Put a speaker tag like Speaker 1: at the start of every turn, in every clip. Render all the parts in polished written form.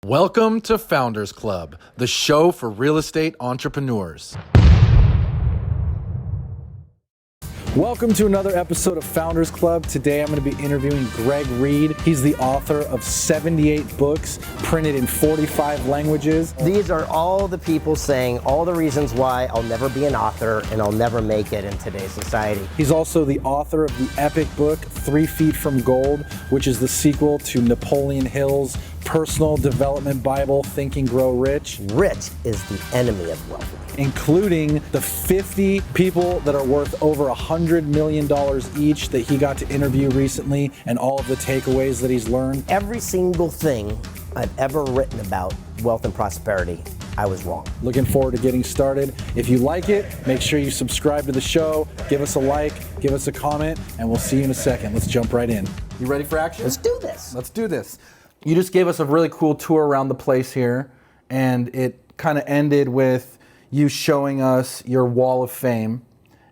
Speaker 1: Welcome to Founders Club, the show for real estate entrepreneurs. Welcome to another episode of Founders Club. Today I'm going to be interviewing Greg Reid. He's the author of 78 books printed in 45 languages.
Speaker 2: These are all the people saying all the reasons why I'll never be an author and I'll never make it in today's society.
Speaker 1: He's also the author of the epic book 3 Feet from Gold, which is the sequel to Napoleon Hill's personal development Bible, Think and Grow Rich.
Speaker 2: Rich is the enemy of wealth.
Speaker 1: Including the 50 people that are worth over $100 million each that he got to interview recently and all of the takeaways that he's learned.
Speaker 2: Every single thing I've ever written about wealth and prosperity, I was wrong.
Speaker 1: Looking forward to getting started. If you like it, make sure you subscribe to the show, give us a like, give us a comment, and we'll see you in a second. Let's jump right in. You ready for action?
Speaker 2: Let's do this.
Speaker 1: Let's do this. You just gave us a really cool tour around the place here, and it kind of ended with you showing us your wall of fame.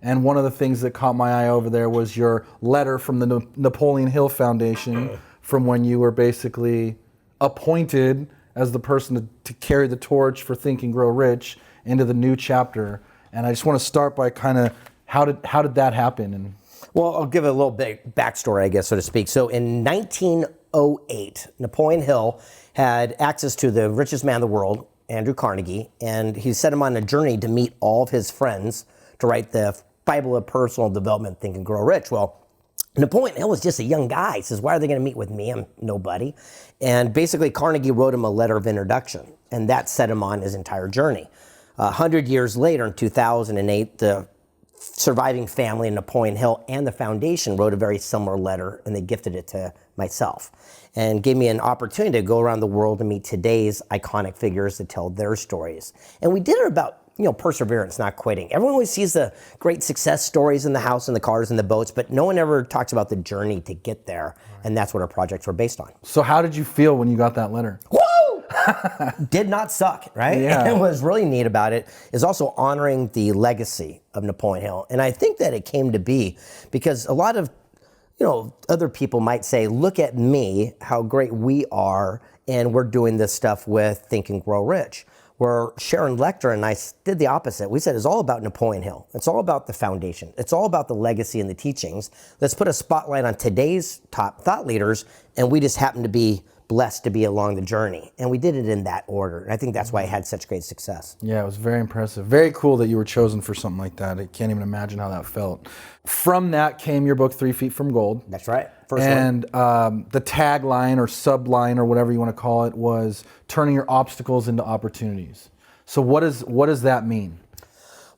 Speaker 1: And one of the things that caught my eye over there was your letter from the Napoleon Hill Foundation from when you were basically appointed as the person to carry the torch for Think and Grow Rich into the new chapter. And I just want to start by kind of how did that happen?
Speaker 2: Well, I'll give a little bit backstory, I guess, so to speak. So in 1908, Napoleon Hill had access to the richest man in the world, Andrew Carnegie, and he set him on a journey to meet all of his friends to write the Bible of Personal Development, Think and Grow Rich. Well, Napoleon Hill was just a young guy. He says, why are they going to meet with me? I'm nobody. And basically, Carnegie wrote him a letter of introduction, and that set him on his entire journey. 100 years later, in 2008, the surviving family in Napoleon Hill and the foundation wrote a very similar letter, and they gifted it to myself and gave me an opportunity to go around the world and meet today's iconic figures to tell their stories. And we did it about perseverance, not quitting. Everyone always sees the great success stories in the house and the cars and the boats, but no one ever talks about the journey to get there. And that's what our projects were based on.
Speaker 1: So how did you feel when you got that letter?
Speaker 2: Woo! Did not suck, right?
Speaker 1: Yeah.
Speaker 2: And what was really neat about it is also honoring the legacy of Napoleon Hill. And I think that it came to be because a lot of other people might say, look at me, how great we are, and we're doing this stuff with Think and Grow Rich. Where Sharon Lecter and I did the opposite. We said it's all about Napoleon Hill. It's all about the foundation. It's all about the legacy and the teachings. Let's put a spotlight on today's top thought leaders, and we just happen to be blessed to be along the journey. And we did it in that order. And I think that's why it had such great success.
Speaker 1: Yeah, it was very impressive. Very cool that you were chosen for something like that. I can't even imagine how that felt. From that came your book, 3 Feet from Gold.
Speaker 2: That's right. First
Speaker 1: and
Speaker 2: one.
Speaker 1: The tagline or subline or whatever you want to call it was turning your obstacles into opportunities. So what does that mean?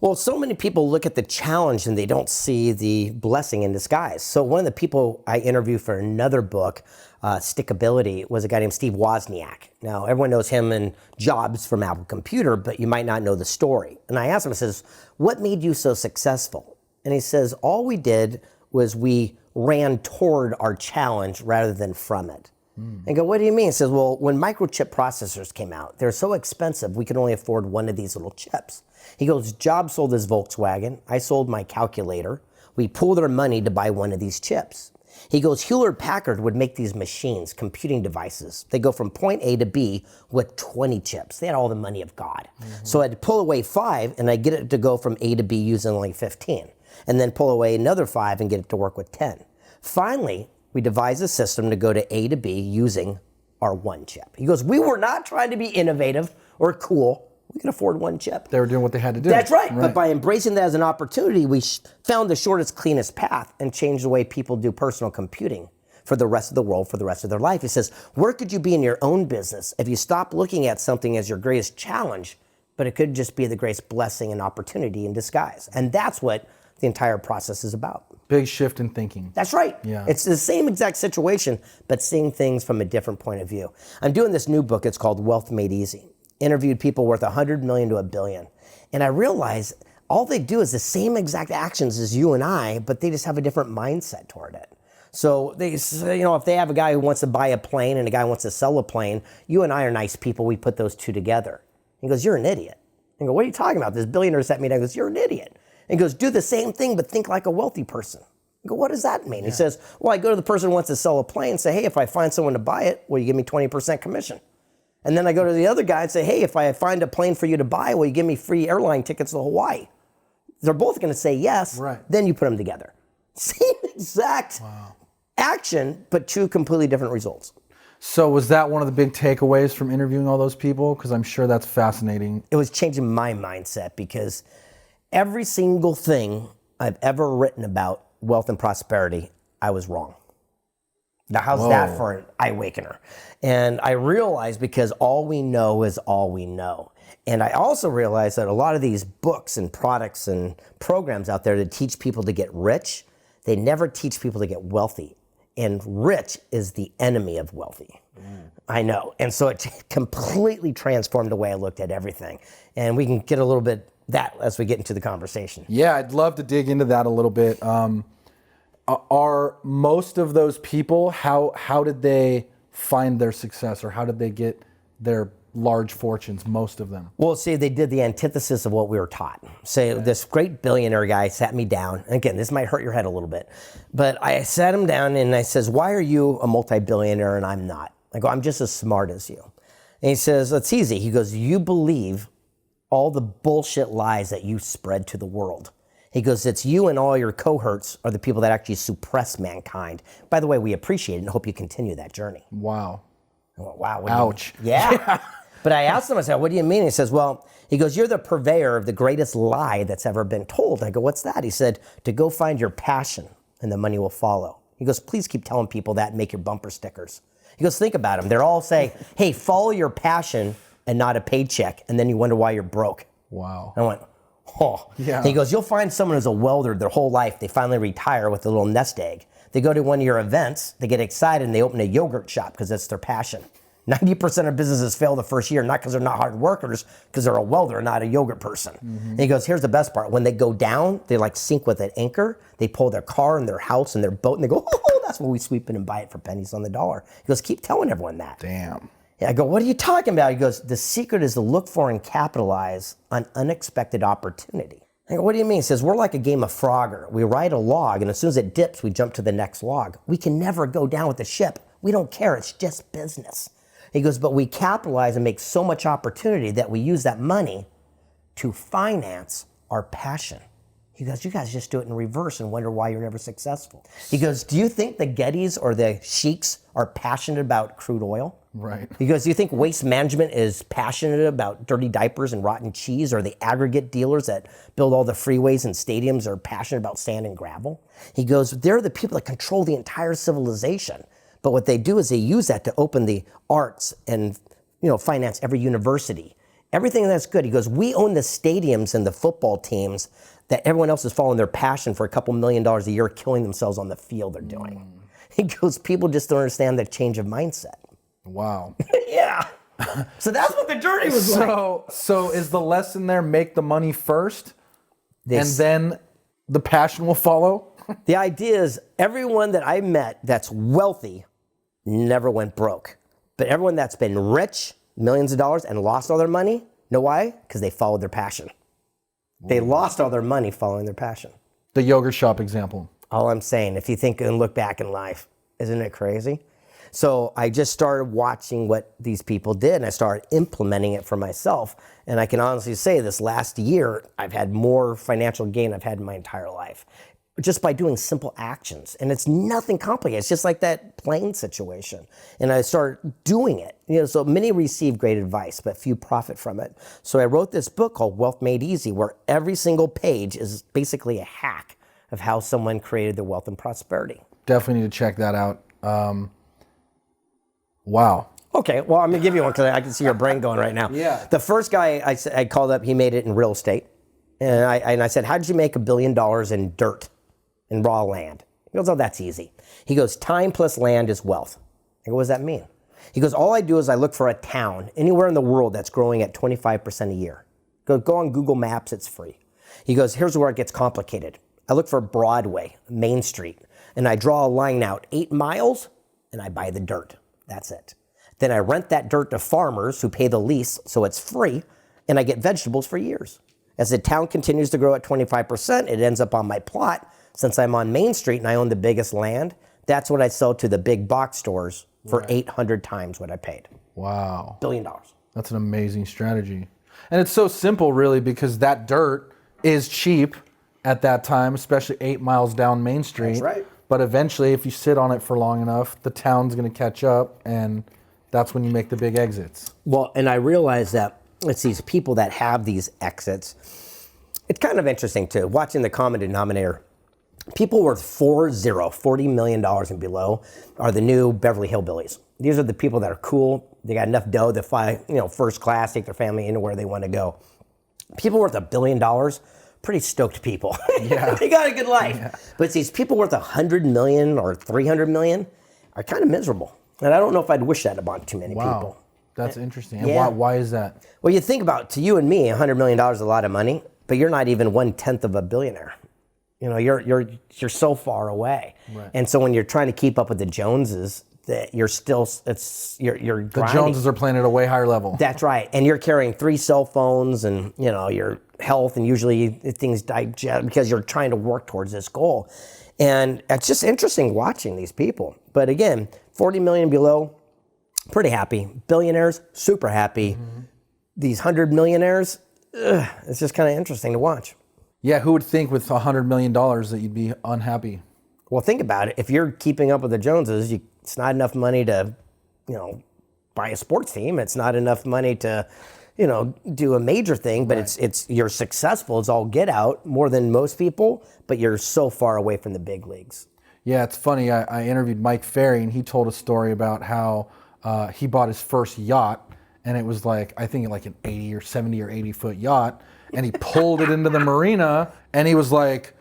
Speaker 2: Well, so many people look at the challenge and they don't see the blessing in disguise. So one of the people I interviewed for another book, Stickability, was a guy named Steve Wozniak. Now, everyone knows him and Jobs from Apple Computer, but you might not know the story. And I asked him, I says, what made you so successful? And he says, all we did was we ran toward our challenge rather than from it. I go, what do you mean? He says, well, when microchip processors came out, they're so expensive, we could only afford one of these little chips. He goes, Jobs sold his Volkswagen. I sold my calculator. We pooled our money to buy one of these chips. He goes, Hewlett-Packard would make these machines, computing devices. They go from point A to B with 20 chips. They had all the money of God. So I'd pull away 5, and I'd get it to go from A to B using only 15. And then pull away another 5 and get it to work with 10. Finally, we devised a system to go to A to B using our one chip. He goes, we were not trying to be innovative or cool. We could afford one chip.
Speaker 1: They were doing what they had to do.
Speaker 2: That's right. But by embracing that as an opportunity, we found the shortest, cleanest path and changed the way people do personal computing for the rest of the world, for the rest of their life. He says, where could you be in your own business if you stop looking at something as your greatest challenge, but it could just be the greatest blessing and opportunity in disguise? And that's what the entire process is about.
Speaker 1: Big shift in thinking.
Speaker 2: That's right.
Speaker 1: Yeah.
Speaker 2: It's the same exact situation, but seeing things from a different point of view. I'm doing this new book. It's called Wealth Made Easy. Interviewed people worth 100 million to $1 billion. And I realized all they do is the same exact actions as you and I, but they just have a different mindset toward it. So they say, if they have a guy who wants to buy a plane and a guy who wants to sell a plane, you and I are nice people. We put those two together. He goes, you're an idiot. I go, what are you talking about? This billionaire sat me down. He goes, you're an idiot. And he goes, do the same thing, but think like a wealthy person. I go, what does that mean? Yeah. He says, well, I go to the person who wants to sell a plane and say, hey, if I find someone to buy it, will you give me 20% commission? And then I go to the other guy and say, hey, if I find a plane for you to buy, will you give me free airline tickets to Hawaii? They're both going to say yes.
Speaker 1: Right.
Speaker 2: Then you put them together. Same exact action, but two completely different results.
Speaker 1: So was that one of the big takeaways from interviewing all those people? Because I'm sure that's fascinating.
Speaker 2: It was changing my mindset because every single thing I've ever written about wealth and prosperity, I was wrong. Now, how's that for an eye awakener? And I realized because all we know is all we know. And I also realized that a lot of these books and products and programs out there that teach people to get rich, they never teach people to get wealthy. And rich is the enemy of wealthy. I know. And so it completely transformed the way I looked at everything. And we can get a little bit that as we get into the conversation.
Speaker 1: Yeah, I'd love to dig into that a little bit. Are most of those people, how did they find their success, or how did they get their large fortunes, most of them?
Speaker 2: Well, see, they did the antithesis of what we were taught. So this great billionaire guy sat me down. Again, this might hurt your head a little bit, but I sat him down and I says, why are you a multi-billionaire and I'm not? I go, I'm just as smart as you. And he says, it's easy. He goes, you believe all the bullshit lies that you spread to the world. He goes, it's you and all your cohorts are the people that actually suppress mankind. By the way, we appreciate it and hope you continue that journey.
Speaker 1: Wow.
Speaker 2: I went, wow.
Speaker 1: Ouch.
Speaker 2: Yeah. But I asked him, I said, what do you mean? He says, well, he goes, you're the purveyor of the greatest lie that's ever been told. I go, what's that? He said, to go find your passion and the money will follow. He goes, please keep telling people that and make your bumper stickers. He goes, think about them. They're all saying, hey, follow your passion and not a paycheck. And then you wonder why you're broke.
Speaker 1: Wow.
Speaker 2: I went, oh.
Speaker 1: Yeah.
Speaker 2: He goes, you'll find someone who's a welder their whole life. They finally retire with a little nest egg. They go to one of your events, they get excited, and they open a yogurt shop because that's their passion. 90% of businesses fail the first year, not because they're not hard workers, because they're a welder, not a yogurt person. Mm-hmm. And he goes, here's the best part. When they go down, they like sink with an anchor. They pull their car and their house and their boat, and they go, oh, that's when we sweep in and buy it for pennies on the dollar. He goes, keep telling everyone that.
Speaker 1: Damn.
Speaker 2: I go, what are you talking about? He goes, the secret is to look for and capitalize on unexpected opportunity. I go, what do you mean? He says, we're like a game of Frogger. We ride a log, and as soon as it dips, we jump to the next log. We can never go down with the ship. We don't care. It's just business. He goes, but we capitalize and make so much opportunity that we use that money to finance our passion. He goes, you guys just do it in reverse and wonder why you're never successful. He goes, do you think the Gettys or the sheiks are passionate about crude oil?
Speaker 1: Right.
Speaker 2: He goes, do you think waste management is passionate about dirty diapers and rotten cheese, or the aggregate dealers that build all the freeways and stadiums are passionate about sand and gravel? He goes, they're the people that control the entire civilization. But what they do is they use that to open the arts and, finance every university. Everything that's good. He goes, we own the stadiums and the football teams that everyone else is following their passion for a couple $1 million a year, killing themselves on the field they're doing. He goes, people just don't understand the change of mindset.
Speaker 1: Wow.
Speaker 2: Yeah. So that's what the journey was like.
Speaker 1: So is the lesson there, make the money first, and then the passion will follow?
Speaker 2: The idea is everyone that I met that's wealthy never went broke. But everyone that's been rich, millions of dollars, and lost all their money, know why? Because they followed their passion. They lost all their money following their passion.
Speaker 1: The yogurt shop example.
Speaker 2: All I'm saying, if you think and look back in life, isn't it crazy? So I just started watching what these people did, and I started implementing it for myself. And I can honestly say this last year, I've had more financial gain I've had in my entire life, just by doing simple actions. And it's nothing complicated. It's just like that plane situation. And I started doing it. So many receive great advice, but few profit from it. So I wrote this book called Wealth Made Easy, where every single page is basically a hack of how someone created their wealth and prosperity.
Speaker 1: Definitely need to check that out. Wow.
Speaker 2: Okay, well, I'm gonna give you one because I can see your brain going right now.
Speaker 1: Yeah.
Speaker 2: The first guy I called up, he made it in real estate. And I said, how did you make $1 billion in dirt, in raw land? He goes, oh, that's easy. He goes, time plus land is wealth. I go, what does that mean? He goes, all I do is I look for a town anywhere in the world that's growing at 25% a year. Go on Google Maps, it's free. He goes, here's where it gets complicated. I look for Broadway, Main Street, and I draw a line out 8 miles, and I buy the dirt. That's it. Then I rent that dirt to farmers who pay the lease, so it's free, and I get vegetables for years. As the town continues to grow at 25%, it ends up on my plot. Since I'm on Main Street and I own the biggest land, that's what I sell to the big box stores for 800 times what I paid.
Speaker 1: Wow.
Speaker 2: $1 billion.
Speaker 1: That's an amazing strategy. And it's so simple, really, because that dirt is cheap at that time, especially 8 miles down Main Street.
Speaker 2: That's right.
Speaker 1: But eventually, if you sit on it for long enough, the town's going to catch up, and that's when you make the big exits.
Speaker 2: Well, and I realize that it's these people that have these exits. It's kind of interesting, too, watching the common denominator. People worth $40 million and below are the new Beverly Hillbillies. These are the people that are cool. They got enough dough to fly, first class, take their family anywhere they want to go. People worth $1 billion, pretty stoked people.
Speaker 1: Yeah.
Speaker 2: They got a good life.
Speaker 1: Yeah.
Speaker 2: But these people worth $100 million or $300 million are kind of miserable. And I don't know if I'd wish that upon too many people.
Speaker 1: That's interesting. And
Speaker 2: Yeah.
Speaker 1: why is that?
Speaker 2: Well, you think about, to you and me, $100 million is a lot of money, but you're not even 1/10 of a billionaire. You're so far away.
Speaker 1: Right.
Speaker 2: And so when you're trying to keep up with the Joneses, that you're still, you're
Speaker 1: The
Speaker 2: grinding.
Speaker 1: Joneses are playing at a way higher level.
Speaker 2: That's right. And you're carrying 3 cell phones and, your health, and usually things digest because you're trying to work towards this goal. And it's just interesting watching these people. But again, 40 million below, pretty happy. Billionaires, super happy. Mm-hmm. These 100 millionaires, it's just kind of interesting to watch.
Speaker 1: Yeah, who would think with $100 million that you'd be unhappy?
Speaker 2: Well, think about it. If you're keeping up with the Joneses, it's not enough money to, buy a sports team. It's not enough money to, do a major thing. But
Speaker 1: Right.
Speaker 2: it's you're successful. It's all get out more than most people. But you're so far away from the big leagues.
Speaker 1: Yeah, it's funny. I interviewed Mike Ferry, and he told a story about how he bought his first yacht, and it was I think an 80 or 70 or 80 foot yacht, and he pulled it into the marina, and he was like,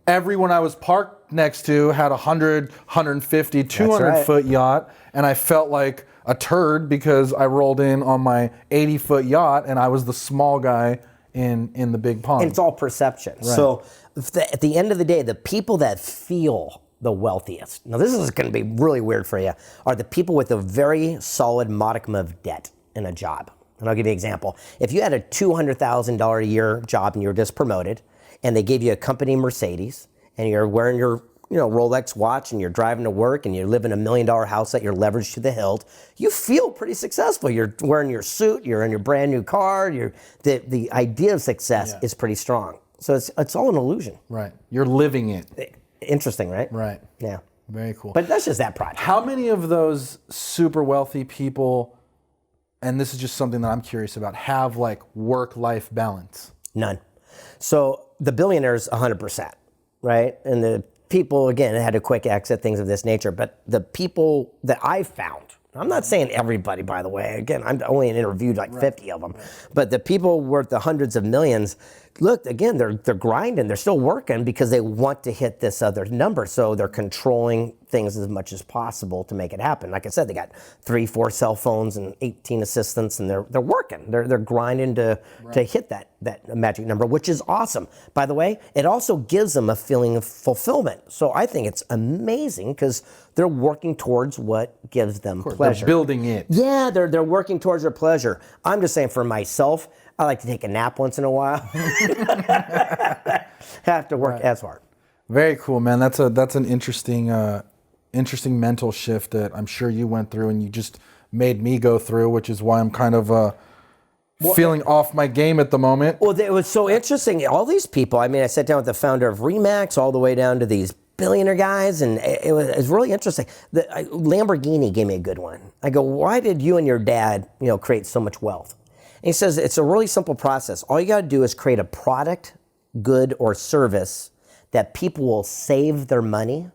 Speaker 1: everyone I was parked next to had 100, 150, 200
Speaker 2: right.
Speaker 1: foot yacht, and I felt like a turd because I rolled in on my 80 foot yacht, and I was the small guy in the big pond.
Speaker 2: And it's all perception.
Speaker 1: Right.
Speaker 2: So at the end of the day, the people that feel the wealthiest, now this is going to be really weird for you, are the people with a very solid modicum of debt in a job. And I'll give you an example. If you had a $200,000 a year job and you were just promoted, and they gave you a company Mercedes, and you're wearing your Rolex watch, and you're driving to work, and you live in $1 million house that you're leveraged to the hilt, you feel pretty successful. You're wearing your suit, you're in your brand new car, the idea of success is pretty strong. So it's all an illusion.
Speaker 1: Right. You're living it.
Speaker 2: Interesting, right?
Speaker 1: Right.
Speaker 2: Yeah.
Speaker 1: Very cool.
Speaker 2: But that's just that project.
Speaker 1: How many of those super wealthy people, and this is just something that I'm curious about, have work-life balance?
Speaker 2: None. So the billionaires, 100%, right? And the people, again, had a quick exit, things of this nature. But the people that I've found, I'm not saying everybody, by the way. Again, I'm only interviewed 50 of them. Right. But the people worth the hundreds of millions, look, again, they're grinding. They're still working because they want to hit this other number. So they're controlling things as much as possible to make it happen. Like I said, they got 3, 4 cell phones and 18 assistants, and they're working. They're grinding to hit that magic number, which is awesome. By the way, it also gives them a feeling of fulfillment. So I think it's amazing because they're working towards what gives them pleasure.
Speaker 1: They're building it.
Speaker 2: Yeah, they're working towards their pleasure. I'm just saying for myself, I like to take a nap once in a while. Have to work as hard.
Speaker 1: Very cool, man. That's an interesting mental shift that I'm sure you went through, and you just made me go through, which is why I'm kind of feeling off my game at the moment.
Speaker 2: Well, it was so interesting. All these people, I sat down with the founder of Remax all the way down to these billionaire guys, and it was really interesting. Lamborghini gave me a good one. I go, why did you and your dad, create so much wealth? And he says, it's a really simple process. All you got to do is create a product, good, or service that people will save their money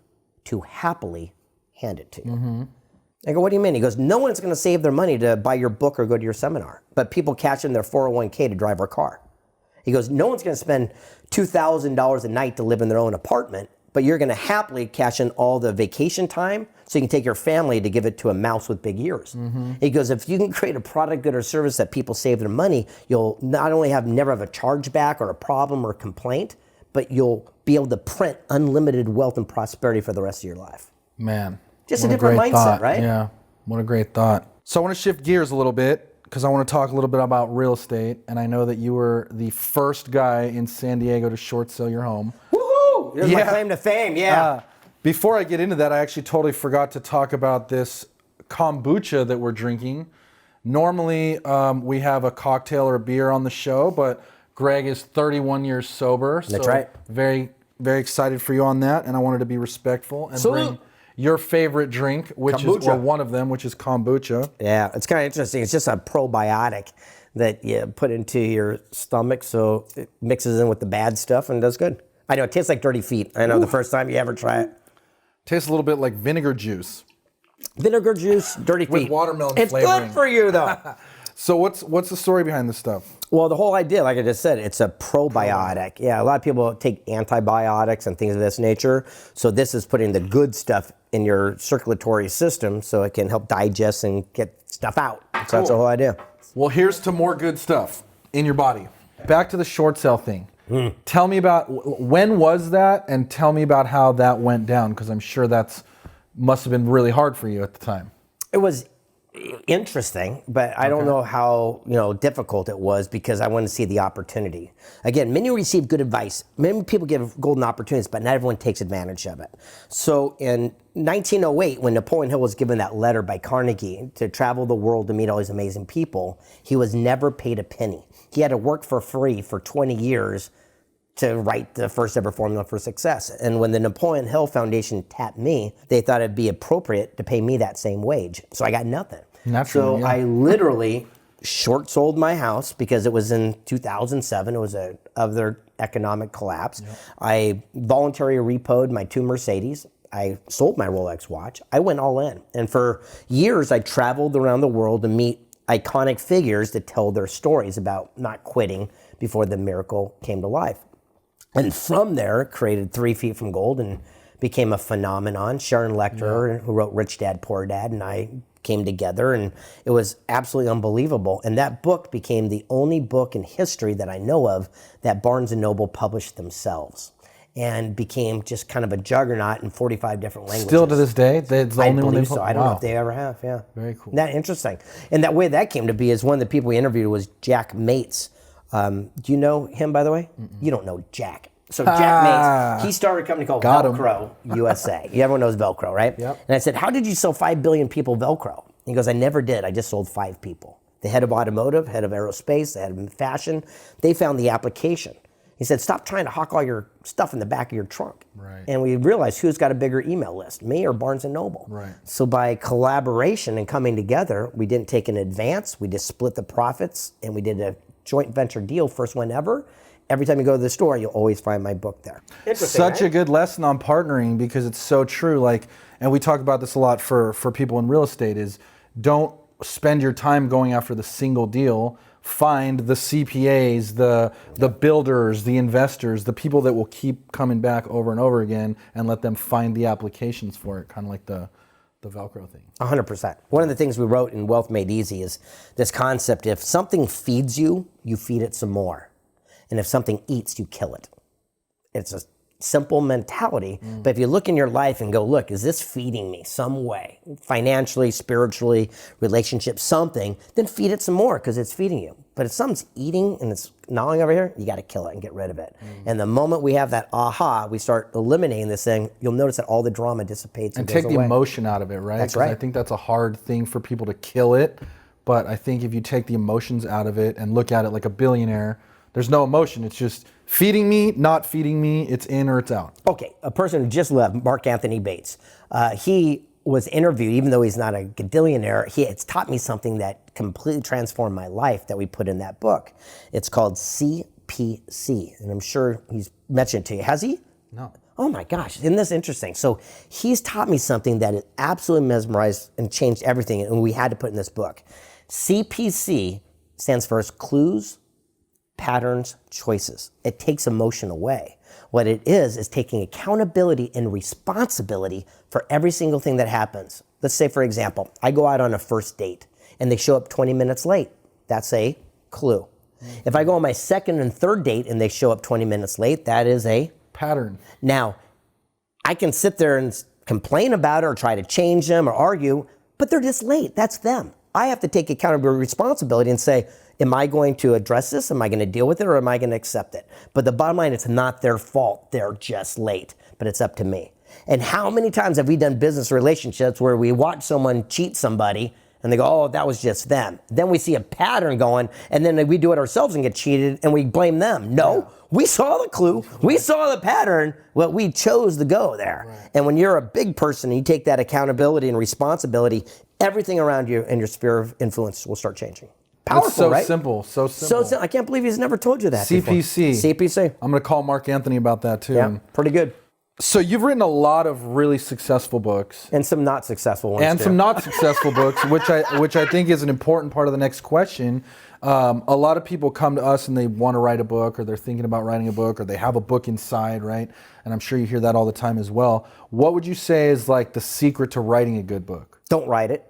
Speaker 2: to happily hand it to you. Mm-hmm. I go, what do you mean? He goes, no one's going to save their money to buy your book or go to your seminar, but people cash in their 401k to drive our car. He goes, no one's going to spend $2,000 a night to live in their own apartment, but you're going to happily cash in all the vacation time so you can take your family to give it to a mouse with big ears. Mm-hmm. He goes, if you can create a product, good, or service that people save their money, you'll not only never have a chargeback or a problem or a complaint, but you'll be able to print unlimited wealth and prosperity for the rest of your life.
Speaker 1: Man.
Speaker 2: Just a different mindset,
Speaker 1: thought.
Speaker 2: right?
Speaker 1: Yeah. What a great thought. So I want to shift gears a little bit because I want to talk a little bit about real estate. And I know that you were the first guy in San Diego to short sell your home.
Speaker 2: Woohoo! Here's my claim to fame, yeah.
Speaker 1: Before I get into that, I actually totally forgot to talk about this kombucha that we're drinking. Normally, we have a cocktail or a beer on the show, but Greg is 31 years sober.
Speaker 2: That's
Speaker 1: so
Speaker 2: right.
Speaker 1: Very, very excited for you on that, and I wanted to be respectful and bring your favorite drink, which is, or one of them, which is kombucha.
Speaker 2: Yeah, it's kind of interesting. It's just a probiotic that you put into your stomach, so it mixes in with the bad stuff and does good. I know, it tastes like dirty feet. I know, the first time you ever try it.
Speaker 1: Tastes a little bit like vinegar juice.
Speaker 2: Vinegar juice, dirty feet.
Speaker 1: With watermelon
Speaker 2: it's
Speaker 1: flavoring.
Speaker 2: It's good for you, though.
Speaker 1: So what's the story behind this stuff?
Speaker 2: Well, the whole idea, like I just said, it's a probiotic. Yeah, a lot of people take antibiotics and things of this nature. So this is putting the good stuff in your circulatory system so it can help digest and get stuff out. So that's the whole idea.
Speaker 1: Well, here's to more good stuff in your body. Back to the short sale thing. Tell me about, when was that, and tell me about how that went down, because I'm sure must have been really hard for you at the time.
Speaker 2: It was interesting, but I don't know how difficult it was, because I wanted to see the opportunity. Again, many receive good advice. Many people give golden opportunities, but not everyone takes advantage of it. So in 1908, when Napoleon Hill was given that letter by Carnegie to travel the world to meet all these amazing people, he was never paid a penny. He had to work for free for 20 years to write the first ever formula for success. And when the Napoleon Hill Foundation tapped me, they thought it'd be appropriate to pay me that same wage. So I got nothing.
Speaker 1: Naturally,
Speaker 2: so I literally short sold my house because it was in 2007. It was other economic collapse. I voluntarily repoed my 2 Mercedes. I sold my Rolex watch. I went all in. And for years, I traveled around the world to meet iconic figures to tell their stories about not quitting before the miracle came to life. And from there, created 3 Feet from Gold and became a phenomenon. Sharon Lecter, who wrote Rich Dad, Poor Dad, and I came together, and it was absolutely unbelievable. And that book became the only book in history that I know of that Barnes & Noble published themselves, and became just kind of a juggernaut in 45 different languages.
Speaker 1: Still to this day? It's the only one
Speaker 2: so. I don't know if they ever have,
Speaker 1: Very cool.
Speaker 2: Isn't that interesting? And that way that came to be is one of the people we interviewed was Jack Mates. Do you know him, by the way? You don't know Jack. So Jack Mates, he started a company called Velcro USA. Everyone knows Velcro, right?
Speaker 1: Yep.
Speaker 2: And I said, how did you sell 5 billion people Velcro? He goes, I never did. I just sold 5 people. The head of automotive, head of aerospace, the head of fashion. They found the application. He said, stop trying to hawk all your stuff in the back of your trunk.
Speaker 1: Right.
Speaker 2: And we realized who's got a bigger email list, me or Barnes & Noble.
Speaker 1: Right.
Speaker 2: So by collaboration and coming together, we didn't take an advance. We just split the profits, and we did a joint venture deal, first one ever. Every time you go to the store, you'll always find my book there.
Speaker 1: Such a good lesson on partnering, because it's so true. And we talk about this a lot for people in real estate, is don't spend your time going after the single deal. Find the CPAs, the builders, the investors, the people that will keep coming back over and over again, and let them find the applications for it, kind of like the Velcro thing.
Speaker 2: 100%. One of the things we wrote in Wealth Made Easy is this concept: if something feeds you, you feed it some more. And if something eats, you kill it. It's a simple mentality, but if you look in your life and go, look, is this feeding me some way? Financially, spiritually, relationship, something, then feed it some more because it's feeding you. But if something's eating and it's gnawing over here, you got to kill it and get rid of it. And the moment we have that aha, we start eliminating this thing, you'll notice that all the drama dissipates and goes
Speaker 1: take
Speaker 2: away.
Speaker 1: the emotion out of it, right?
Speaker 2: That's right.
Speaker 1: I think that's a hard thing for people to kill it, but I think if you take the emotions out of it and look at it like a billionaire, there's no emotion. It's just feeding me, not feeding me. It's in or it's out.
Speaker 2: Okay, a person who just left, Mark Anthony Bates. He was interviewed, even though he's not a gadillionaire, it's taught me something that completely transformed my life that we put in that book. It's called CPC, and I'm sure he's mentioned it to you. Has he?
Speaker 1: No.
Speaker 2: Oh my gosh, isn't this interesting? So he's taught me something that absolutely mesmerized and changed everything, and we had to put in this book. CPC stands for clues, patterns, choices. It takes emotion away. What it is taking accountability and responsibility for every single thing that happens. Let's say, for example, I go out on a first date and they show up 20 minutes late. That's a clue. If I go on my second and third date and they show up 20 minutes late, that is a
Speaker 1: pattern.
Speaker 2: Now, I can sit there and complain about it or try to change them or argue, but they're just late. That's them. I have to take accountability, responsibility, and say, am I going to address this? Am I going to deal with it, or am I going to accept it? But the bottom line, it's not their fault. They're just late, but it's up to me. And how many times have we done business relationships where we watch someone cheat somebody And they go, oh, that was just them. Then we see a pattern going, and then we do it ourselves and get cheated, and we blame them. No, we saw the clue. We saw the pattern. Well, we chose to go there. Right. And when you're a big person and you take that accountability and responsibility, everything around you and your sphere of influence will start changing. Powerful,
Speaker 1: it's so
Speaker 2: right?
Speaker 1: simple, so simple.
Speaker 2: So I can't believe he's never told you that
Speaker 1: CPC.
Speaker 2: before. CPC.
Speaker 1: I'm going to call Mark Anthony about that too.
Speaker 2: Yeah, pretty good.
Speaker 1: So you've written a lot of really successful books.
Speaker 2: And some not successful ones
Speaker 1: And
Speaker 2: too.
Speaker 1: some not successful books, which I think is an important part of the next question. A lot of people come to us and they want to write a book, or they're thinking about writing a book, or they have a book inside, right? And I'm sure you hear that all the time as well. What would you say is like the secret to writing a good book?
Speaker 2: Don't write it.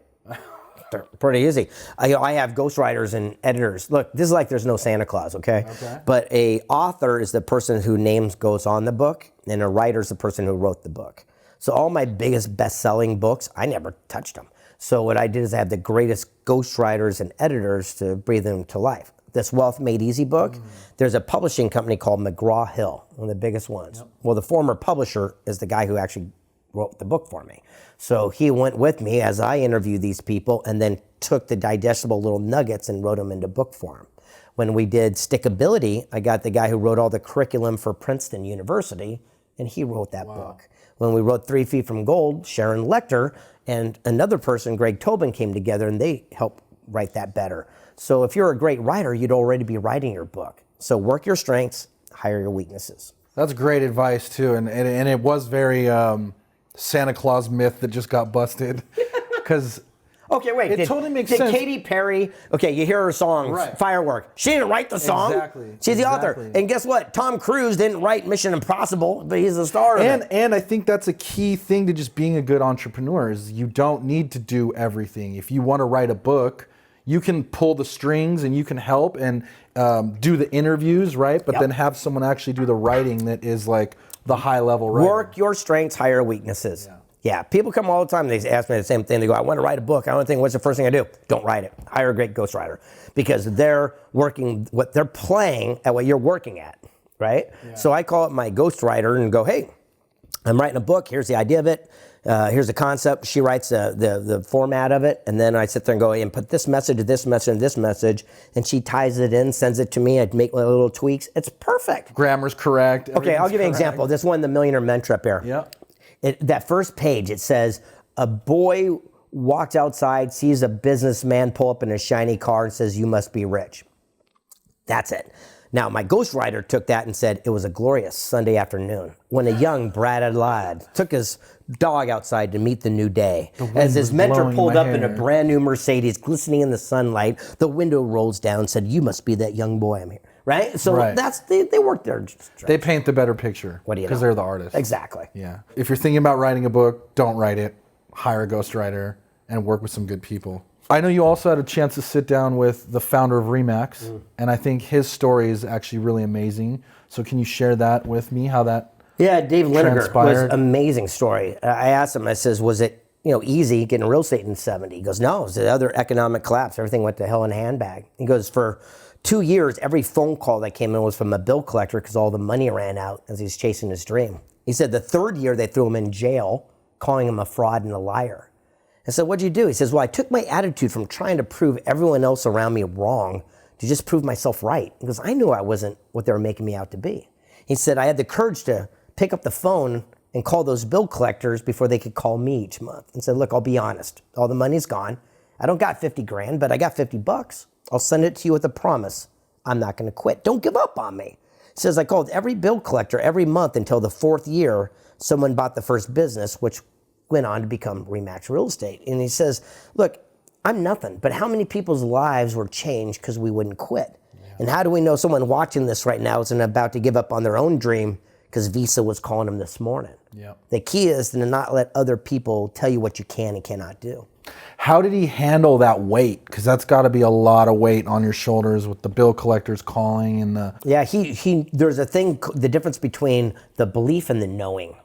Speaker 2: They're pretty easy. I have ghostwriters and editors. Look, this is like there's no Santa Claus, okay? But a author is the person whose name goes on the book, and a writer is the person who wrote the book. So all my biggest best-selling books, I never touched them. So what I did is I have the greatest ghostwriters and editors to breathe them to life. This Wealth Made Easy book, there's a publishing company called Graf.Let Hill, one of the biggest ones. Yep. Well, the former publisher is the guy who actually wrote the book for me. So he went with me as I interviewed these people and then took the digestible little nuggets and wrote them into book form. When we did Stickability, I got the guy who wrote all the curriculum for Princeton University, and he wrote that book. When we wrote 3 Feet from Gold, Sharon Lecter and another person, Greg Tobin, came together and they helped write that better. So if you're a great writer, you'd already be writing your book. So work your strengths, hire your weaknesses.
Speaker 1: That's great advice too, and it was very Santa Claus myth that just got busted. Because
Speaker 2: okay, wait.
Speaker 1: It totally makes sense.
Speaker 2: Did Katy Perry, okay, you hear her song, Firework. She didn't write the song.
Speaker 1: Exactly.
Speaker 2: She's the author. And guess what? Tom Cruise didn't write Mission Impossible, but he's the star of it.
Speaker 1: And I think that's a key thing to just being a good entrepreneur is you don't need to do everything. If you want to write a book, you can pull the strings and you can help and do the interviews, right? But then have someone actually do the writing that is like the high level writing.
Speaker 2: Work your strengths, hire weaknesses. Yeah, people come all the time. They ask me the same thing. They go, I want to write a book. I want to think, what's the first thing I do? Don't write it. Hire a great ghostwriter because they're working, what they're playing at what you're working at, right? Yeah. So I call up my ghostwriter and go, hey, I'm writing a book. Here's the idea of it. Here's the concept. She writes the format of it. And then I sit there and go, hey, and put this message, this message, and this message. And she ties it in, sends it to me. I'd make my little tweaks. It's perfect.
Speaker 1: Grammar's correct.
Speaker 2: Okay, I'll give you an example. This one, the Millionaire Mentor up here.
Speaker 1: Yep.
Speaker 2: That first page, it says, a boy walks outside, sees a businessman pull up in a shiny car and says, you must be rich. That's it. Now, my ghostwriter took that and said, it was a glorious Sunday afternoon when a young Brad took his dog outside to meet the new day. As his mentor pulled up in a brand new Mercedes, glistening in the sunlight, the window rolls down and said, you must be that young boy I'm here. Right? So that's, they work their strengths.
Speaker 1: They paint the better picture.
Speaker 2: What do you know?
Speaker 1: Because they're the artists.
Speaker 2: Exactly.
Speaker 1: Yeah. If you're thinking about writing a book, don't write it. Hire a ghostwriter and work with some good people. I know you also had a chance to sit down with the founder of Remax, and I think his story is actually really amazing. So can you share that with me, how that
Speaker 2: Dave Lineker was
Speaker 1: transpired?
Speaker 2: Amazing story. I asked him, I says, was it easy getting real estate in the 70s? He goes, no, it was the other economic collapse. Everything went to hell in a handbag. He goes, for 2 years, every phone call that came in was from a bill collector because all the money ran out as he's chasing his dream. He said the third year they threw him in jail, calling him a fraud and a liar. I said, what'd you do? He says, well, I took my attitude from trying to prove everyone else around me wrong to just prove myself right. Because I knew I wasn't what they were making me out to be. He said, I had the courage to pick up the phone and call those bill collectors before they could call me each month. And said, look, I'll be honest. All the money's gone. I don't got 50 grand, but I got 50 bucks. I'll send it to you with a promise. I'm not going to quit. Don't give up on me. He says, I called every bill collector every month until the 4th year someone bought the first business, which went on to become Remax Real Estate. And he says, look, I'm nothing, but how many people's lives were changed because we wouldn't quit? Yeah. And how do we know someone watching this right now isn't about to give up on their own dream because Visa was calling them this morning? Yeah. The key is to not let other people tell you what you can and cannot do.
Speaker 1: How did he handle that weight? Because that's got to be a lot of weight on your shoulders with the bill collectors calling and the...
Speaker 2: Yeah, there's a thing, the difference between the belief and the knowing.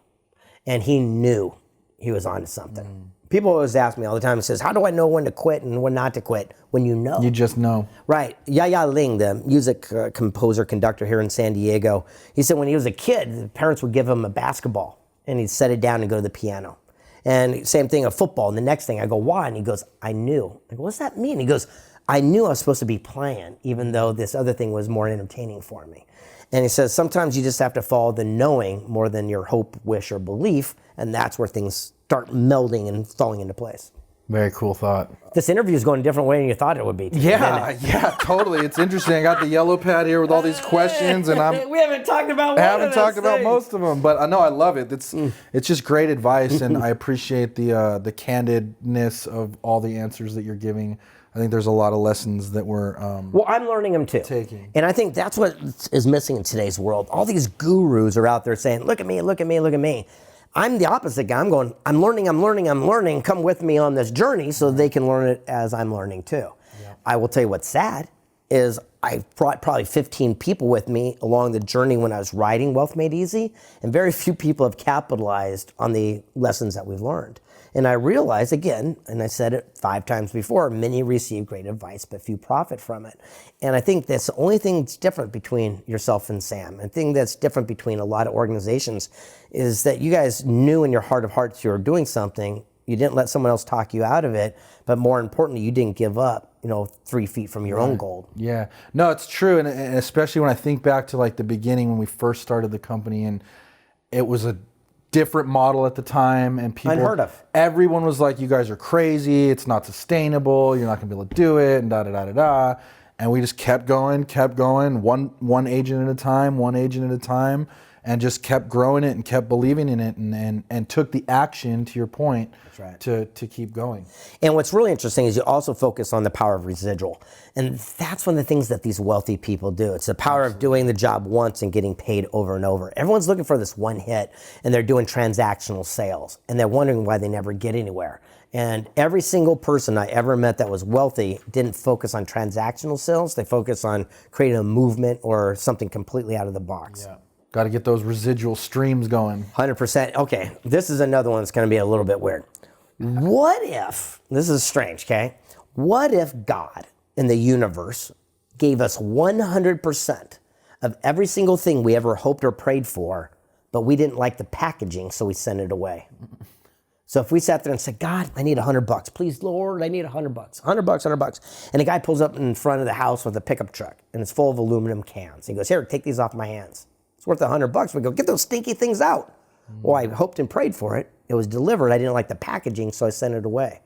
Speaker 2: And he knew he was onto something. People always ask me all the time, says, how do I know when to quit and when not to quit? When you know.
Speaker 1: You just know.
Speaker 2: Right. Yaya Ling, the music composer, conductor here in San Diego, he said when he was a kid, the parents would give him a basketball and he'd set it down and go to the piano. And same thing of football. And the next thing I go, why? And he goes, I knew. I go, what's that mean? He goes, I knew I was supposed to be playing, even though this other thing was more entertaining for me. And he says, sometimes you just have to follow the knowing more than your hope, wish, or belief. And that's where things start melding and falling into place.
Speaker 1: Very cool thought.
Speaker 2: This interview is going a different way than you thought it would be.
Speaker 1: Yeah, totally. It's interesting. I got the yellow pad here with all these questions, and
Speaker 2: we haven't talked about.
Speaker 1: I haven't talked about most of them, but I know I love it. It's just great advice, and I appreciate the candidness of all the answers that you're giving. I think there's a lot of lessons that we're
Speaker 2: well, I'm learning them too.
Speaker 1: Taking.
Speaker 2: And I think that's what is missing in today's world. All these gurus are out there saying, look at me, look at me, look at me. I'm the opposite guy. I'm going, I'm learning. Come with me on this journey so they can learn it as I'm learning too. Yeah. I will tell you what's sad is I brought probably 15 people with me along the journey when I was writing Wealth Made Easy, and very few people have capitalized on the lessons that we've learned. And I realized, again, and I said it 5 times before, many receive great advice, but few profit from it. And I think that's the only thing that's different between yourself and Sam. And the thing that's different between a lot of organizations is that you guys knew in your heart of hearts you were doing something. You didn't let someone else talk you out of it. But more importantly, you didn't give up, 3 feet from your own goal.
Speaker 1: Yeah. No, it's true. And especially when I think back to like the beginning when we first started the company, and it was a different model at the time, and people
Speaker 2: unheard of.
Speaker 1: Everyone was like, you guys are crazy, it's not sustainable, you're not gonna be able to do it, and da. And we just kept going, one agent at a time, and just kept growing it and kept believing in it, and took the action, to your point. That's right. to keep going.
Speaker 2: And what's really interesting is you also focus on the power of residual. And that's one of the things that these wealthy people do. It's the power of doing the job once and getting paid over and over. Everyone's looking for this one hit, and they're doing transactional sales, and they're wondering why they never get anywhere. And every single person I ever met that was wealthy didn't focus on transactional sales. They focused on creating a movement or something completely out of the box.
Speaker 1: Yeah. Got to get those residual streams going.
Speaker 2: 100%. Okay, this is another one that's going to be a little bit weird. What if, this is strange, okay? What if God in the universe gave us 100% of every single thing we ever hoped or prayed for, but we didn't like the packaging, so we sent it away? So if we sat there and said, God, I need $100. Please, Lord, I need $100. $100. And a guy pulls up in front of the house with a pickup truck, and it's full of aluminum cans. He goes, here, take these off my hands. It's worth $100. We go, get those stinky things out. Well, I hoped and prayed for it. It was delivered. I didn't like the packaging, so I sent it away.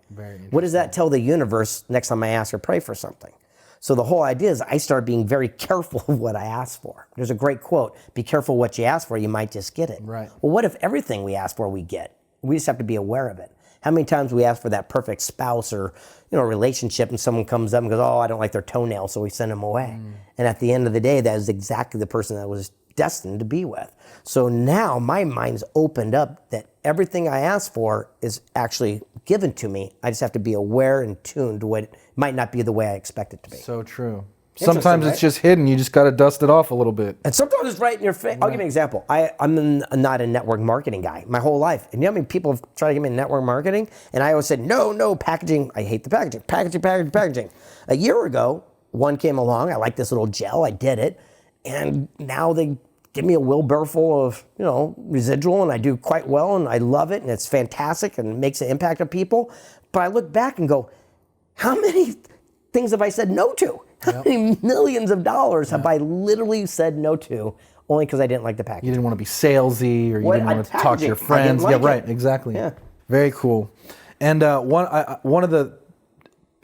Speaker 2: What does that tell the universe next time I ask or pray for something? So the whole idea is I start being very careful of what I ask for. There's a great quote, be careful what you ask for, you might just get it.
Speaker 1: Right.
Speaker 2: Well, what if everything we ask for we get? We just have to be aware of it. How many times we ask for that perfect spouse or relationship, and someone comes up and goes, oh, I don't like their toenails, so we send them away. And at the end of the day, that is exactly the person that was destined to be with. So now my mind's opened up that everything I ask for is actually given to me. I just have to be aware and tuned to what it might not be the way I expect it to be.
Speaker 1: So true. Sometimes it's just hidden. You just got to dust it off a little bit.
Speaker 2: And sometimes it's right in your face. I'll give you an example. I'm not a network marketing guy my whole life. And you know how many people have tried to get me in network marketing? And I always said, no, packaging. I hate the packaging. Packaging. A year ago, one came along. I like this little gel. I did it. And now they give me a wheelbarrow full of, residual, and I do quite well, and I love it, and it's fantastic, and it makes an impact on people. But I look back and go, how many things have I said no to? How many millions of dollars have I literally said no to only because I didn't like the package?
Speaker 1: You didn't want to be salesy, or you didn't want to talk to your friends.
Speaker 2: Like
Speaker 1: right, exactly. Yeah. Very cool. And one of the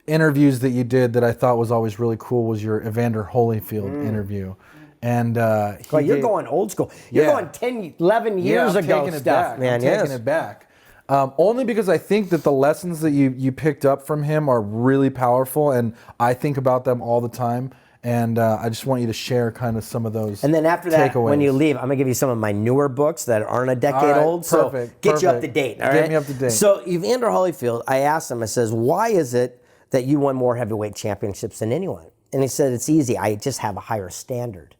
Speaker 1: interviews that you did that I thought was always really cool was your Evander Holyfield interview. And
Speaker 2: you're going old school. You're going 10, 11 years ago stuff, man.
Speaker 1: I'm taking it back. Only because I think that the lessons that you picked up from him are really powerful, and I think about them all the time. And I just want you to share kind of some of those.
Speaker 2: And then after that,
Speaker 1: takeaways.
Speaker 2: when you leave, I'm gonna give you some of my newer books that aren't a decade old. So get you up to date. All right?
Speaker 1: Get me up to date.
Speaker 2: So Evander Holyfield, I asked him. I says, why is it that you won more heavyweight championships than anyone? And he said, it's easy. I just have a higher standard.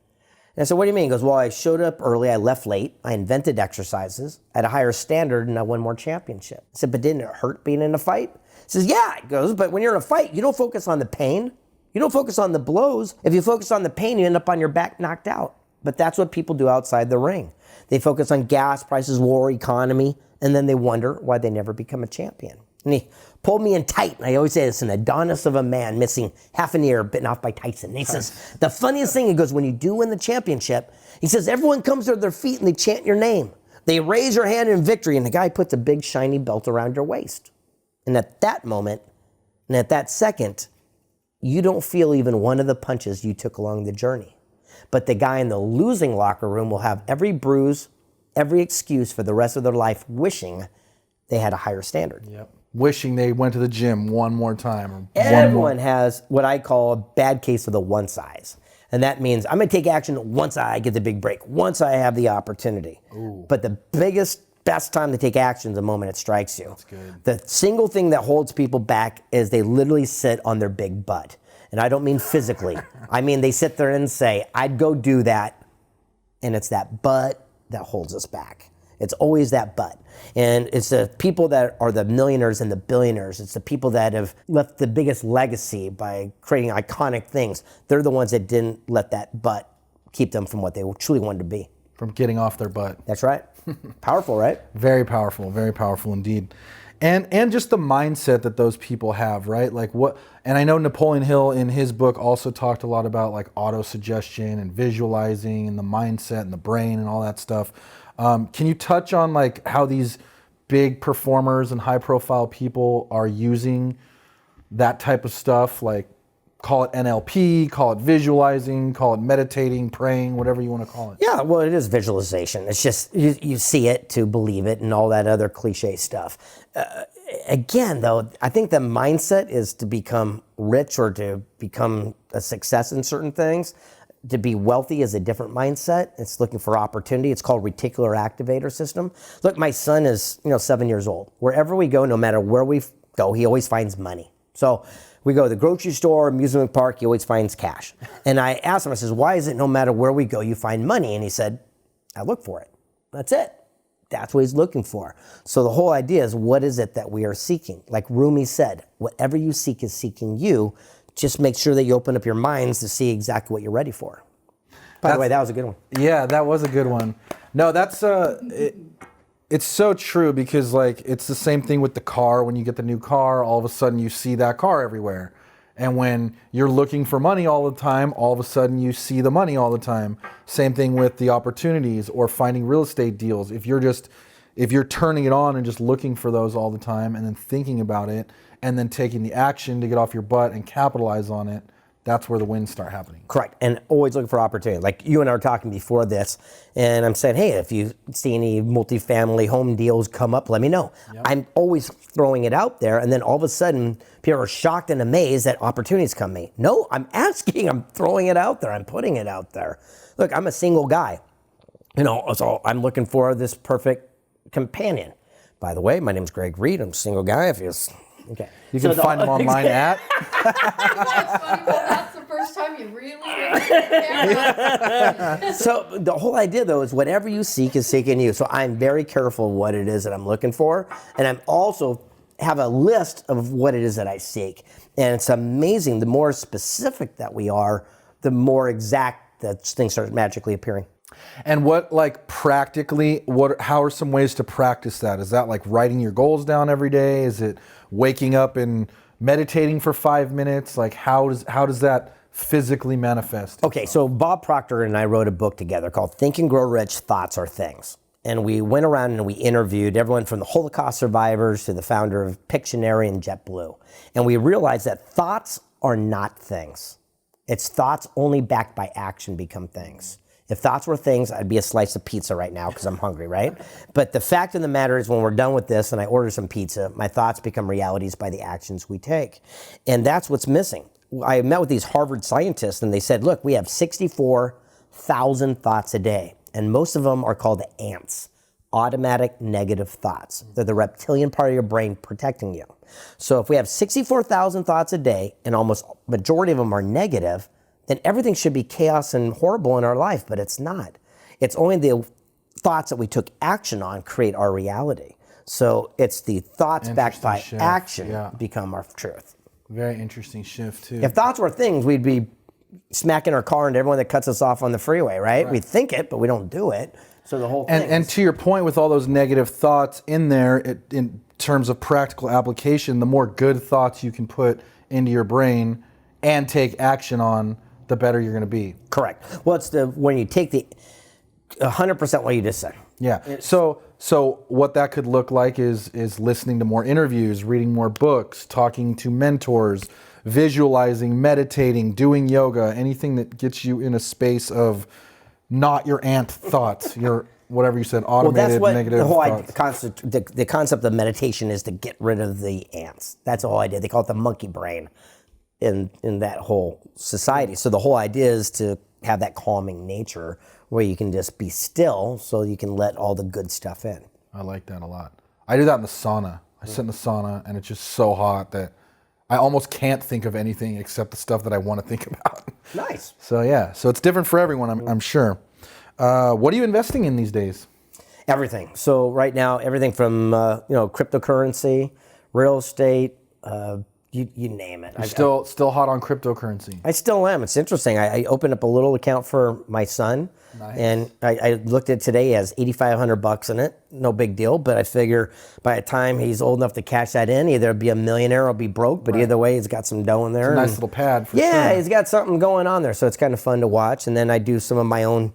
Speaker 2: And I said, what do you mean? He goes, well, I showed up early, I left late, I invented exercises, I had a higher standard, and I won more championships. I said, but didn't it hurt being in a fight? He says, yeah. He goes, but when you're in a fight, you don't focus on the pain. You don't focus on the blows. If you focus on the pain, you end up on your back knocked out. But that's what people do outside the ring. They focus on gas prices, war, economy, and then they wonder why they never become a champion. And he pulled me in tight, and I always say it's an Adonis of a man missing half an ear bitten off by Tyson. And he says, the funniest thing, he goes, when you do win the championship, he says, everyone comes to their feet and they chant your name. They raise your hand in victory, and the guy puts a big shiny belt around your waist. And at that moment, and at that second, you don't feel even one of the punches you took along the journey. But the guy in the losing locker room will have every bruise, every excuse for the rest of their life, wishing they had a higher standard.
Speaker 1: Yep. Wishing they went to the gym one more time.
Speaker 2: Everyone has what I call a bad case of the one size. And that means I'm going to take action once I get the big break, once I have the opportunity. Ooh. But the best time to take action is the moment it strikes you.
Speaker 1: That's good.
Speaker 2: The single thing that holds people back is they literally sit on their big butt. And I don't mean physically. I mean they sit there and say, I'd go do that. And it's that butt that holds us back. It's always that butt. And it's the people that are the millionaires and the billionaires. It's the people that have left the biggest legacy by creating iconic things. They're the ones that didn't let that butt keep them from what they truly wanted to be.
Speaker 1: From getting off their butt.
Speaker 2: That's right. Powerful, right?
Speaker 1: Very powerful indeed. And just the mindset that those people have, right? Like what, and I know Napoleon Hill in his book also talked a lot about like auto-suggestion and visualizing and the mindset and the brain and all that stuff. Can you touch on like how these big performers and high profile people are using that type of stuff? Like call it NLP, call it visualizing, call it meditating, praying, whatever you want to call it.
Speaker 2: Yeah, well, it is visualization. It's just you see it to believe it and all that other cliche stuff. Again, though, I think the mindset is to become rich or to become a success in certain things. To be wealthy is a different mindset. It's looking for opportunity. It's called reticular activator system. Look, my son is 7 years old. Wherever we go, no matter where we go, he always finds money. So we go to the grocery store, amusement park, he always finds cash. And I asked him, I says, why is it no matter where we go, you find money? And he said, I look for it. That's it. That's what he's looking for. So the whole idea is, what is it that we are seeking? Like Rumi said, whatever you seek is seeking you. Just make sure that you open up your minds to see exactly what you're ready for. By the way, that was a good one.
Speaker 1: Yeah, that was a good one. No, that's it's so true, because like it's the same thing with the car. When you get the new car, all of a sudden you see that car everywhere. And when you're looking for money all the time, all of a sudden you see the money all the time. Same thing with the opportunities or finding real estate deals. If you're turning it on and just looking for those all the time and then thinking about it and then taking the action to get off your butt and capitalize on it, that's where the wins start happening.
Speaker 2: Correct. And always looking for opportunity. Like you and I were talking before this, and I'm saying, hey, if you see any multifamily home deals come up, let me know. Yep. I'm always throwing it out there, and then all of a sudden, people are shocked and amazed that opportunities come me. No, I'm asking, I'm throwing it out there, I'm putting it out there. Look, I'm a single guy. So I'm looking for this perfect companion. By the way, my name's Greg Reid. I'm a single guy. Okay.
Speaker 1: You can find them online at.
Speaker 3: That's funny, but that's the first time you really looked at the camera.
Speaker 2: So the whole idea, though, is whatever you seek is seeking you. So I'm very careful of what it is that I'm looking for, and I'm also have a list of what it is that I seek. And it's amazing. The more specific that we are, the more exact that things start magically appearing.
Speaker 1: And what, like practically, how are some ways to practice that? Is that like writing your goals down every day? Is it waking up and meditating for 5 minutes? Like how does that physically manifest?
Speaker 2: Okay, so Bob Proctor and I wrote a book together called Think and Grow Rich, Thoughts Are Things. And we went around and we interviewed everyone from the Holocaust survivors to the founder of Pictionary and JetBlue. And we realized that thoughts are not things. It's thoughts only backed by action become things. If thoughts were things, I'd be a slice of pizza right now because I'm hungry, right? But the fact of the matter is, when we're done with this and I order some pizza, my thoughts become realities by the actions we take. And that's what's missing. I met with these Harvard scientists and they said, look, we have 64,000 thoughts a day. And most of them are called ants, automatic negative thoughts. They're the reptilian part of your brain protecting you. So if we have 64,000 thoughts a day and almost majority of them are negative, then everything should be chaos and horrible in our life, but it's not. It's only the thoughts that we took action on create our reality. So it's the thoughts backed by action become our truth.
Speaker 1: Very interesting shift too.
Speaker 2: If thoughts were things, we'd be smacking our car into everyone that cuts us off on the freeway, right? We think it, but we don't do it. So the whole thing.
Speaker 1: And to your point, with all those negative thoughts in there, in terms of practical application, the more good thoughts you can put into your brain and take action on, the better you're going to be.
Speaker 2: Correct. Well, it's when you take the 100% what you just said.
Speaker 1: Yeah. So what that could look like is listening to more interviews, reading more books, talking to mentors, visualizing, meditating, doing yoga, anything that gets you in a space of not your ant thoughts, your whatever you said, automated negative
Speaker 2: the whole
Speaker 1: thoughts.
Speaker 2: the concept of meditation is to get rid of the ants. That's all I did. They call it the monkey brain in that whole society. So the whole idea is to have that calming nature where you can just be still so you can let all the good stuff in.
Speaker 1: I like that a lot. I do that in the sauna. I sit in the sauna and it's just so hot that I almost can't think of anything except the stuff that I want to think about.
Speaker 2: Nice.
Speaker 1: So yeah, so it's different for everyone, I'm sure. What are you investing in these days?
Speaker 2: Everything. So right now, everything from cryptocurrency, real estate, you name it.
Speaker 1: You're still hot on cryptocurrency.
Speaker 2: I still am. It's interesting. I opened up a little account for my son, and I looked at today as $8,500 in it. No big deal, but I figure by the time he's old enough to cash that in, either be a millionaire or be broke. But either way, he's got some dough in there.
Speaker 1: It's a nice little pad for sure.
Speaker 2: Yeah, he's got something going on there, so it's kind of fun to watch. And then I do some of my own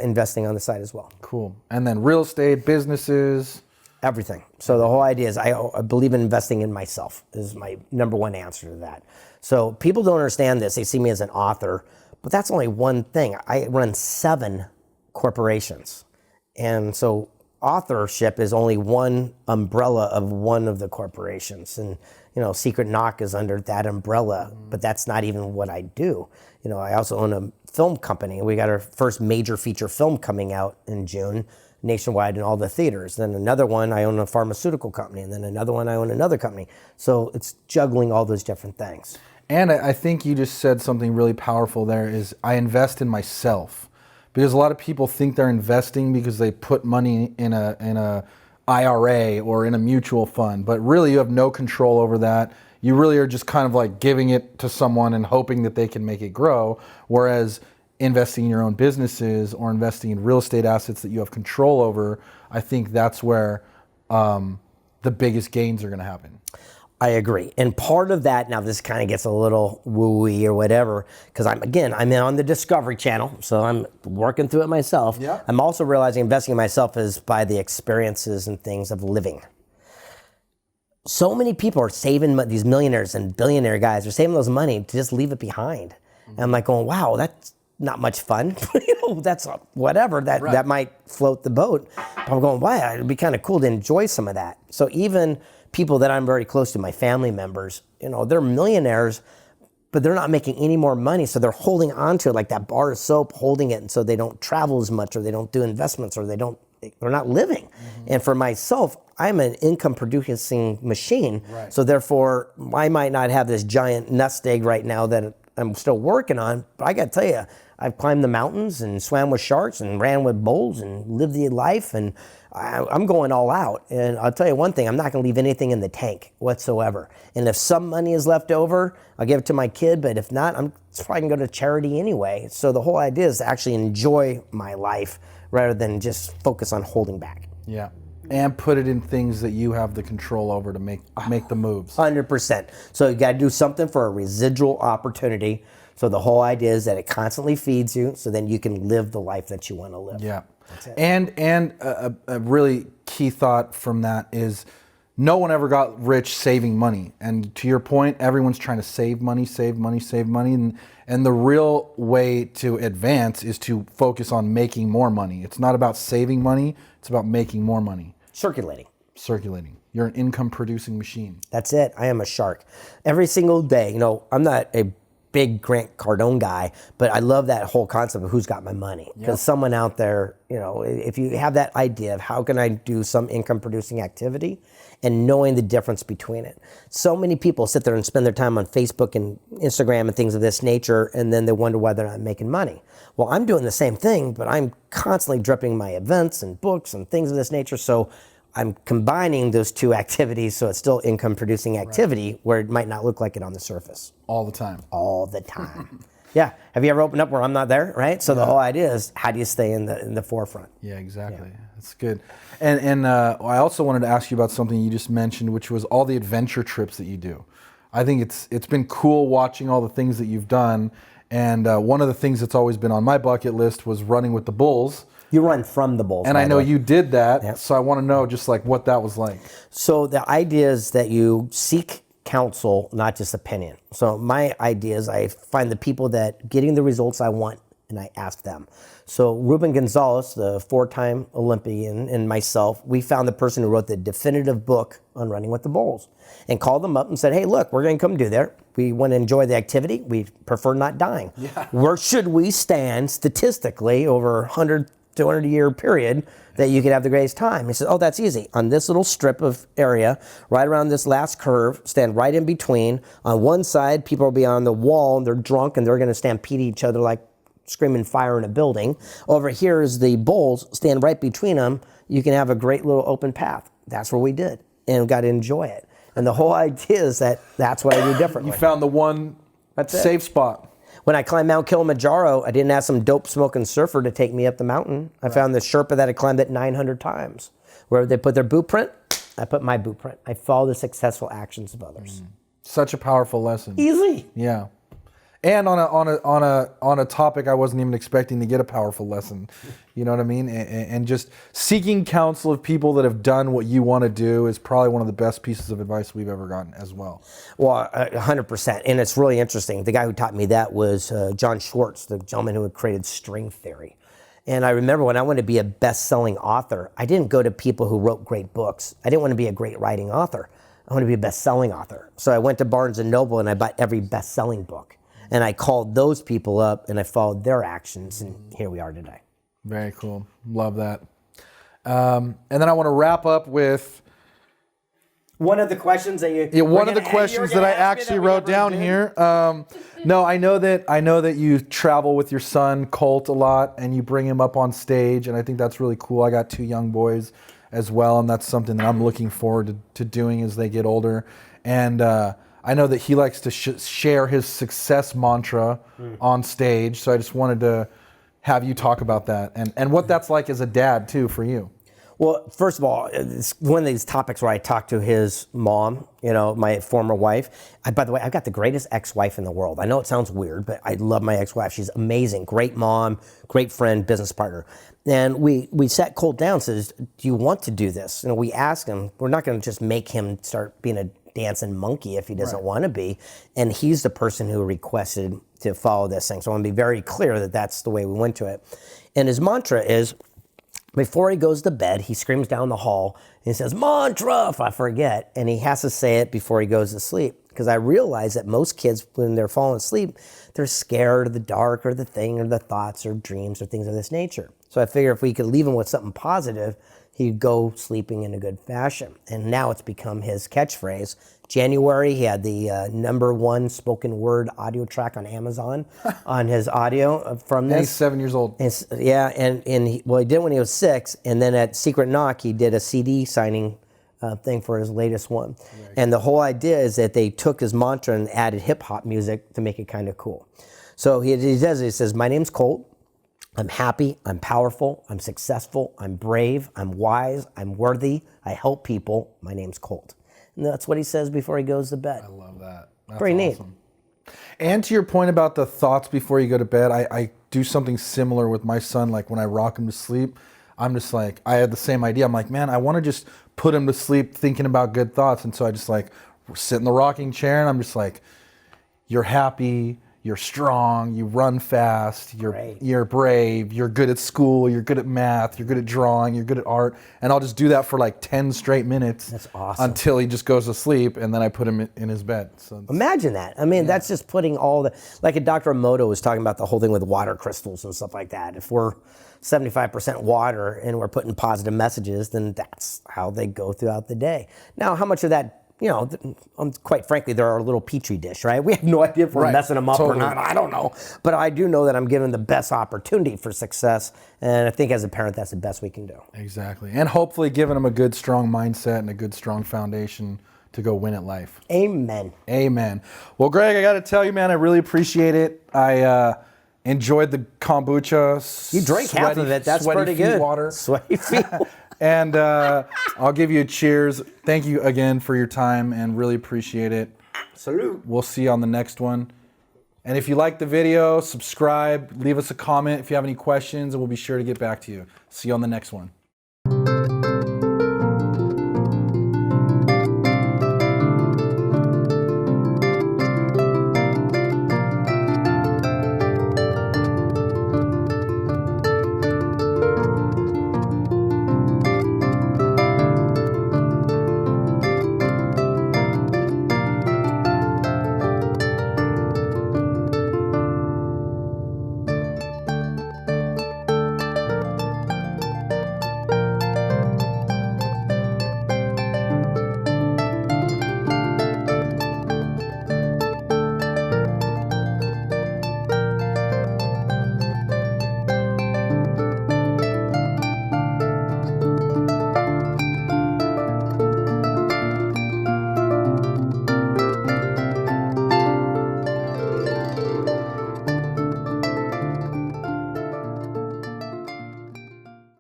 Speaker 2: investing on the side as well.
Speaker 1: Cool. And then real estate, businesses.
Speaker 2: Everything. So the whole idea is I believe in investing in myself is my number one answer to that. So people don't understand this. They see me as an author, but that's only one thing. I run 7 corporations. And so authorship is only one umbrella of one of the corporations. And, Secret Knock is under that umbrella, but that's not even what I do. I also own a film company. We got our first major feature film coming out in June, nationwide in all the theaters. Then another one, I own a pharmaceutical company, and then another one, I own another company. So it's juggling all those different things.
Speaker 1: And I think you just said something really powerful there is I invest in myself. Because a lot of people think they're investing because they put money in a IRA or in a mutual fund, but really you have no control over that. You really are just kind of like giving it to someone and hoping that they can make it grow. Whereas investing in your own businesses or investing in real estate assets that you have control over, I think that's where the biggest gains are going to happen.
Speaker 2: I agree. And part of that, now this kind of gets a little woo-y or whatever, because I'm on the Discovery Channel, so I'm working through it myself.
Speaker 1: Yeah.
Speaker 2: I'm also realizing investing in myself is by the experiences and things of living. So many people are saving, these millionaires and billionaire guys are saving those money to just leave it behind. Mm-hmm. And I'm like going, wow, that's not much fun. That's whatever, that might float the boat. But I'm going, wow, it'd be kind of cool to enjoy some of that. So even people that I'm very close to, my family members, they're millionaires, but they're not making any more money. So they're holding on to it like that bar of soap, holding it. And so they don't travel as much, or they don't do investments, or they're not living. Mm-hmm. And for myself, I'm an income producing machine. Right. So therefore, I might not have this giant nest egg right now that I'm still working on, but I got to tell you, I've climbed the mountains and swam with sharks and ran with bulls and lived the life, and I'm going all out. And I'll tell you one thing, I'm not going to leave anything in the tank whatsoever. And if some money is left over, I'll give it to my kid, but if not, I'm probably going to go to charity anyway. So the whole idea is to actually enjoy my life rather than just focus on holding back.
Speaker 1: Yeah. And put it in things that you have the control over to make the moves.
Speaker 2: 100%. So you got to do something for a residual opportunity. So the whole idea is that it constantly feeds you, so then you can live the life that you want to live.
Speaker 1: Yeah. That's it. And a really key thought from that is no one ever got rich saving money. And to your point, everyone's trying to save money. And the real way to advance is to focus on making more money. It's not about saving money. It's about making more money.
Speaker 2: Circulating.
Speaker 1: You're an income producing machine.
Speaker 2: That's it. I am a shark. Every single day, I'm not a big Grant Cardone guy, but I love that whole concept of who's got my money. Because someone out there, if you have that idea of how can I do some income producing activity and knowing the difference between it. So many people sit there and spend their time on Facebook and Instagram and things of this nature, and then they wonder why they're not making money. Well, I'm doing the same thing, but I'm constantly dripping my events and books and things of this nature. So I'm combining those two activities so it's still income producing activity where it might not look like it on the surface.
Speaker 1: All the time.
Speaker 2: All the time. Yeah. Have you ever opened up where I'm not there, right? So the whole idea is, how do you stay in the forefront?
Speaker 1: Yeah, exactly. Yeah. That's good. And I also wanted to ask you about something you just mentioned, which was all the adventure trips that you do. I think it's been cool watching all the things that you've done. And one of the things that's always been on my bucket list was running with the bulls.
Speaker 2: You run from the bulls.
Speaker 1: And I know you did that,
Speaker 2: Yep.
Speaker 1: so I want to know just like what that was like.
Speaker 2: So the idea is that you seek counsel, not just opinion. So my idea is I find the people that getting the results I want, and I ask them. So Ruben Gonzalez, the 4-time Olympian, and myself, we found the person who wrote the definitive book on running with the bulls, and called them up and said, hey, look, we're going to come do there. We want to enjoy the activity. We prefer not dying. Yeah. Where should we stand statistically over 100, 200-year period that you could have the greatest time? He said, oh, that's easy. On this little strip of area, right around this last curve, stand right in between. On one side, people will be on the wall, and they're drunk, and they're going to stampede each other like screaming fire in a building. Over here is the bulls, stand right between them. You can have a great little open path. That's what we did, and we got to enjoy it. And the whole idea is that that's what I do differently.
Speaker 1: You found the one safe spot.
Speaker 2: When I climbed Mount Kilimanjaro, I didn't ask some dope-smoking surfer to take me up the mountain. I found the Sherpa that had climbed it 900 times. Where they put their boot print, I put my boot print. I follow the successful actions of others.
Speaker 1: Such a powerful lesson.
Speaker 2: Easy.
Speaker 1: Yeah. And on a topic I wasn't even expecting to get a powerful lesson. You know what I mean? And just seeking counsel of people that have done what you want to do is probably one of the best pieces of advice we've ever gotten as well.
Speaker 2: Well, 100%. And it's really interesting. The guy who taught me that was John Schwartz, the gentleman who had created string theory. And I remember when I wanted to be a best-selling author, I didn't go to people who wrote great books. I didn't want to be a great writing author. I wanted to be a best-selling author. So I went to Barnes & Noble and I bought every best-selling book. And I called those people up and I followed their actions, and here we are today.
Speaker 1: Very cool. Love that. And then I want to wrap up with
Speaker 2: one of the questions that you
Speaker 1: one of the questions that I actually wrote down here. No, I know that you travel with your son Colt a lot, and you bring him up on stage, and I think that's really cool. I got 2 young boys as well, and that's something that I'm looking forward to doing as they get older. And I know that he likes to share his success mantra on stage, so I just wanted to have you talk about that and what that's like as a dad too for you.
Speaker 2: Well, first of all, it's one of these topics where I talk to his mom, my former wife. By the way, I've got the greatest ex-wife in the world. I know it sounds weird, but I love my ex-wife. She's amazing, great mom, great friend, business partner. And we sat Colt down and says, do you want to do this? We asked him, we're not going to just make him start being a dancing monkey if he doesn't want to be. And he's the person who requested to follow this thing. So I want to be very clear that that's the way we went to it. And his mantra is, before he goes to bed, he screams down the hall and he says, mantra, if I forget. And he has to say it before he goes to sleep. Because I realize that most kids, when they're falling asleep, they're scared of the dark or the thing or the thoughts or dreams or things of this nature. So I figure if we could leave him with something positive, he'd go sleeping in a good fashion. And now it's become his catchphrase. January, he had the #1 spoken word audio track on Amazon on his audio from this.
Speaker 1: And he's 7 years old.
Speaker 2: And he did it when he was 6. And then at Secret Knock, he did a CD signing thing for his latest one. Right. And the whole idea is that they took his mantra and added hip hop music to make it kind of cool. So he says, my name's Colt. I'm happy, I'm powerful, I'm successful, I'm brave, I'm wise, I'm worthy, I help people, my name's Colt. And that's what he says before he goes to bed.
Speaker 1: I love that. That's
Speaker 2: pretty
Speaker 1: awesome. Neat. And to your point about the thoughts before you go to bed, I do something similar with my son. Like when I rock him to sleep, I'm just like, I had the same idea. I'm like, man, I want to just put him to sleep thinking about good thoughts. And so I just like sit in the rocking chair and I'm just like, you're happy, you're strong, you run fast, you're brave, you're good at school, you're good at math, you're good at drawing, you're good at art. And I'll just do that for like 10 straight minutes.
Speaker 2: That's awesome.
Speaker 1: Until he just goes to sleep, and then I put him in his bed. So
Speaker 2: imagine that. I mean, that's just putting all the, like a Dr. Emoto was talking about the whole thing with water crystals and stuff like that. If we're 75% water and we're putting positive messages, then that's how they go throughout the day. Now, how much of that, quite frankly, they're our little petri dish, right? We have no idea if we're messing them up or not. I don't know. But I do know that I'm giving the best opportunity for success. And I think as a parent, that's the best we can do.
Speaker 1: Exactly. And hopefully giving them a good, strong mindset and a good, strong foundation to go win at life.
Speaker 2: Amen.
Speaker 1: Amen. Well, Greg, I got to tell you, man, I really appreciate it. I enjoyed the kombucha.
Speaker 2: You drank half of it. That's
Speaker 1: sweaty
Speaker 2: pretty
Speaker 1: feet
Speaker 2: good.
Speaker 1: Water.
Speaker 2: Sweaty feet.
Speaker 1: And I'll give you a cheers. Thank you again for your time and really appreciate it.
Speaker 2: Salute.
Speaker 1: We'll see you on the next one. And if you like the video, subscribe, leave us a comment if you have any questions, and we'll be sure to get back to you. See you on the next one.